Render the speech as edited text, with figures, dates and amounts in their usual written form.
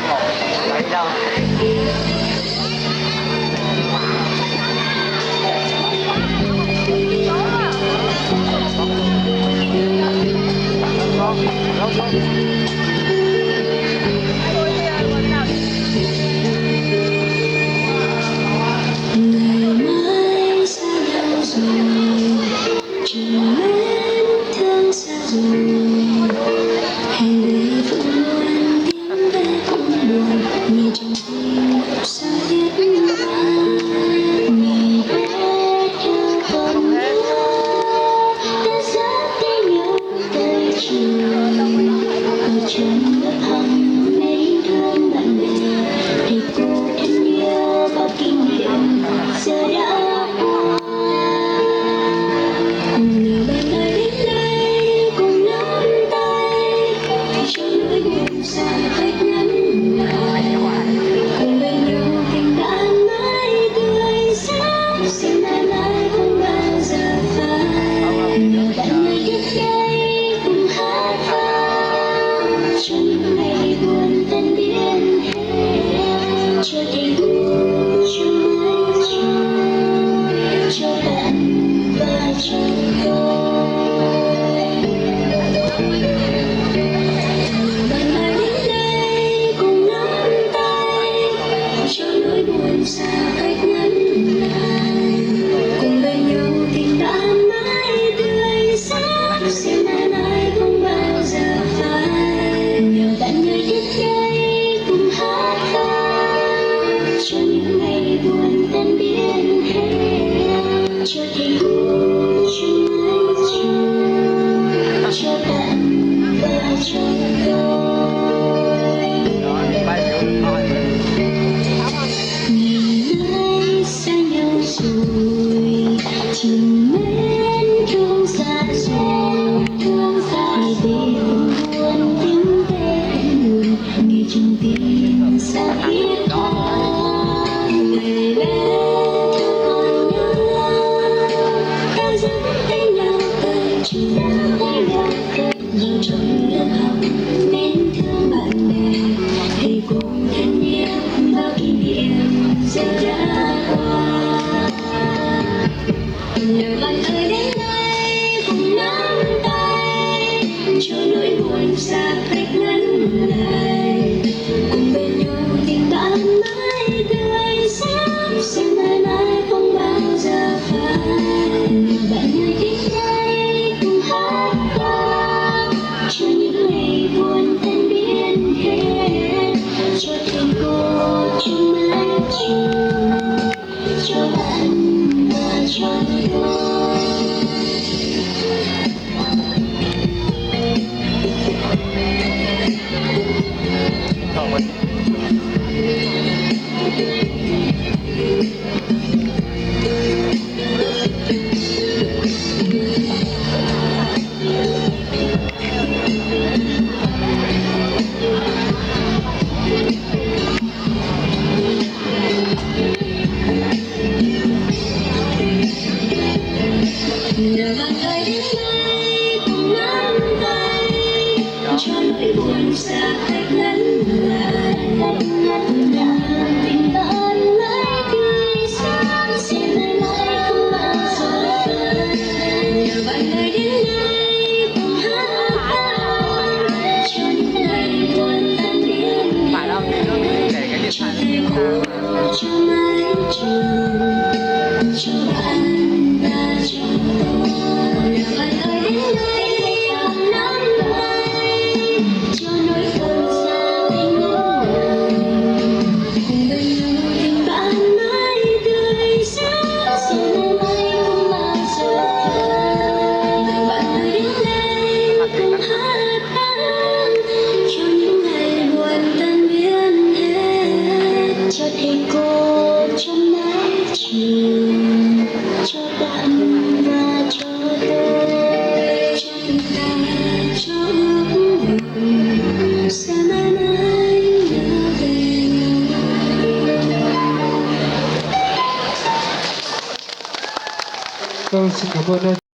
Đấy đâu. Ngày mai xa nhau rồi, chuyện mến thương xa rồi, hãy để vững ngoan tiếng ve cũng buồn, nghe trong tim sao biết mai. Ngày bé thương còn nhớ, ta dắt tay nhau tới trường, ở trong lớp học mến thương bạn bè, thầy cô thân yêu bao kỷ niệm giờ đã qua. Nào bạn ơi đến đây cùng nắm tay, cho nỗi buồn xa cách ngắn lại, cùng bên nhau tình bạn mãi tươi sáng, xin mãi mãi không bao giờ phai. Nào bạn ơi đến đây cùng hát vang, cho những ngày buồn tan biến hết, cho tình yêu cho mãi trường, cho bạn và cho tôi. Bạn hãy đến đây cùng nắm tay, cho nỗi buồn xa cách ngắn lại, cùng bên nhau tình bạn mãi tươi sáng, xin mãi mãi không bao giờ phai. Nhờ bạn người đến đây cùng hát vang, cho những ngày buồn tan biến hết, cho tình yêu cho mãi trường, cho bạn và cho tôi. Ngày nay xa nhau rồi, tình mến thương xa rồi, hãy để buồn tiếng ve buồn, nghe trong tim xa biết mai. Ngày bé thương còn nhớ, ta dắt tay nhau tới trường, vào trong lớp học mến thương bạn bè, thầy cô thân yêu bao kỷ niệm giờ đã qua. Nhờ bạn ơi đến đây cùng nắm tay, cho nỗi buồn xa cách ngắn lại, cùng bên nhau tình bạn mãi tươi sáng, xin mãi mãi không bao giờ phai. Nhờ bạn ơi đến đây cùng hát vang, cho những ngày buồn tan biến hết, cho thầy cô cho mái trường, cho bạn và cho tôi. Nhờ bạn ơi đến đây cùng nắm tay, cho nỗi buồn xa cách ngắn lại, cùng nhau tình bạn mãi tươi sáng, xin mãi mãi không bao giờ phai. Nhờ bạn ơi đến đây cùng hát vang, cho những ngày buồn tan biến hết, cho thầy cô cho mái trường, cho bạn và cho tôi. Nhờ bạn ơi đến đây cùng nắm tay, cho nỗi buồn xa cách ngắn lại, cùng bên nhau tình bạn mãi tươi sáng, xin mãi mãi không bao giờ phai. Nhờ bạn ơi đến đây cùng hát vang, cho những ngày buồn tan biến hết, cho thầy cô cho mái trường, cho bạn và cho tôi, cho tình ta cho ước nguyện sẽ mãi mãi nhớ về nhau. Vâng, xin cảm ơn